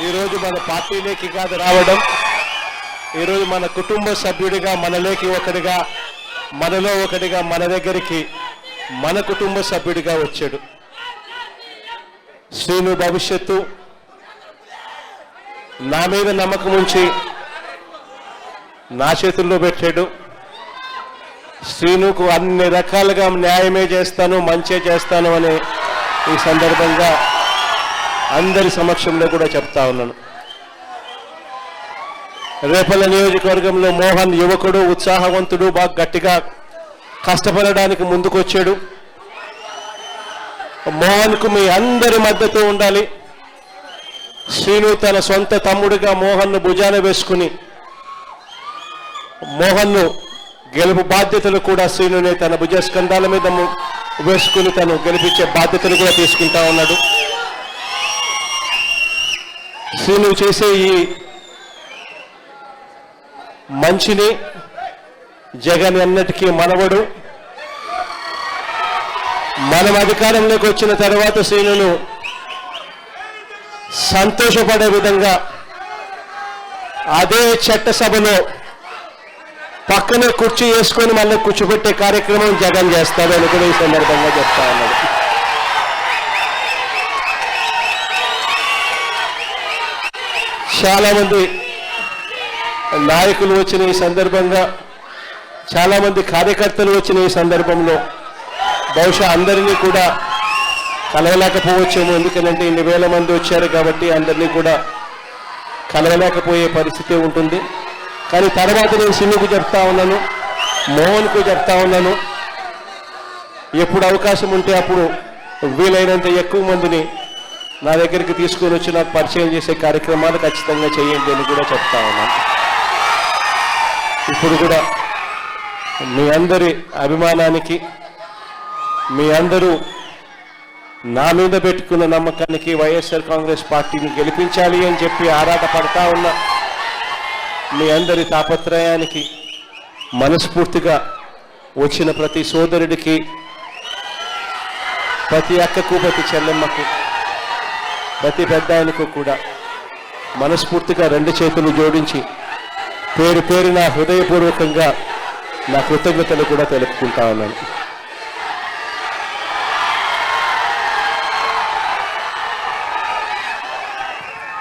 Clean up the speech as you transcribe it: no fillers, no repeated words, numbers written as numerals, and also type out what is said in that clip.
ఈరోజు మన పార్టీలోకి కాదు రావడం, ఈరోజు మన కుటుంబ సభ్యుడిగా, మనలోకి ఒకటిగా, మనలో ఒకటిగా, మన దగ్గరికి మన కుటుంబ సభ్యుడిగా వచ్చాడు. శ్రీను భవిష్యత్తు నా మీద నమ్మకం ఉంచి నా చేతుల్లో పెట్టాడు. శ్రీనుకు అన్ని రకాలుగా న్యాయమే చేస్తాను, మంచే చేస్తాను అని ఈ సందర్భంగా అందరి సమక్షంలో కూడా చెప్తా ఉన్నాను. రేపల్ల నియోజకవర్గంలో మోహన్ యువకుడు, ఉత్సాహవంతుడు, బాగా గట్టిగా కష్టపడడానికి ముందుకొచ్చాడు. మోహన్కు మీ అందరి మద్దతు ఉండాలి. శ్రీను తన సొంత తమ్ముడిగా మోహన్ను భుజాన వేసుకుని మోహన్ను గెలుపు బాధ్యతలు కూడా శ్రీనునే తన భుజస్కంధాల మీద వేసుకుని తను గెలిపించే బాధ్యతలు కూడా తీసుకుంటా ఉన్నాడు. శ్రీను చేసే ఈ మంచిని జగన్ ఎన్నటికీ మనవడు. మనం అధికారంలోకి వచ్చిన తర్వాత శ్రీనును సంతోషపడే విధంగా అదే చట్టసభలో పక్కనే కుర్చీ వేసుకొని మళ్ళీ కూర్చోబెట్టే కార్యక్రమం జగన్ చేస్తాడు అని కూడా ఈ సందర్భంగా చెప్తా ఉన్నాడు. చాలామంది నాయకులు వచ్చిన ఈ సందర్భంగా, చాలామంది కార్యకర్తలు వచ్చిన ఈ సందర్భంలో బహుశా అందరినీ కూడా కలవలేకపోవచ్చేమో. ఎందుకంటే ఇన్ని వేల మంది వచ్చారు కాబట్టి అందరినీ కూడా కలవలేకపోయే పరిస్థితి ఉంటుంది. కానీ తర్వాత నేను శ్రీనుకు చెప్తా ఉన్నాను, మోహన్కు చెప్తా ఉన్నాను, ఎప్పుడు అవకాశం ఉంటే అప్పుడు వీలైనంత ఎక్కువ మందిని నా దగ్గరికి తీసుకొని వచ్చి నాకు పరిచయం చేసే కార్యక్రమాలు ఖచ్చితంగా చేయండి అని కూడా చెప్తా ఉన్నాను. ఇప్పుడు కూడా మీ అందరి అభిమానానికి, మీ అందరూ నా మీద పెట్టుకున్న నమ్మకానికి, వైఎస్ఆర్ కాంగ్రెస్ పార్టీని గెలిపించాలి అని చెప్పి ఆరాట పడతా ఉన్న మీ అందరి తాపత్రయానికి మనస్ఫూర్తిగా వచ్చిన ప్రతి సోదరుడికి, ప్రతి అక్కకు, ప్రతి చెల్లెమ్మకు, ప్రతి పెద్ద ఆయనకు కూడా మనస్ఫూర్తిగా రెండు చేతులు జోడించి పేరు పేరున హృదయపూర్వకంగా నా కృతజ్ఞతలు కూడా తెలుపుకుంటా ఉన్నాను.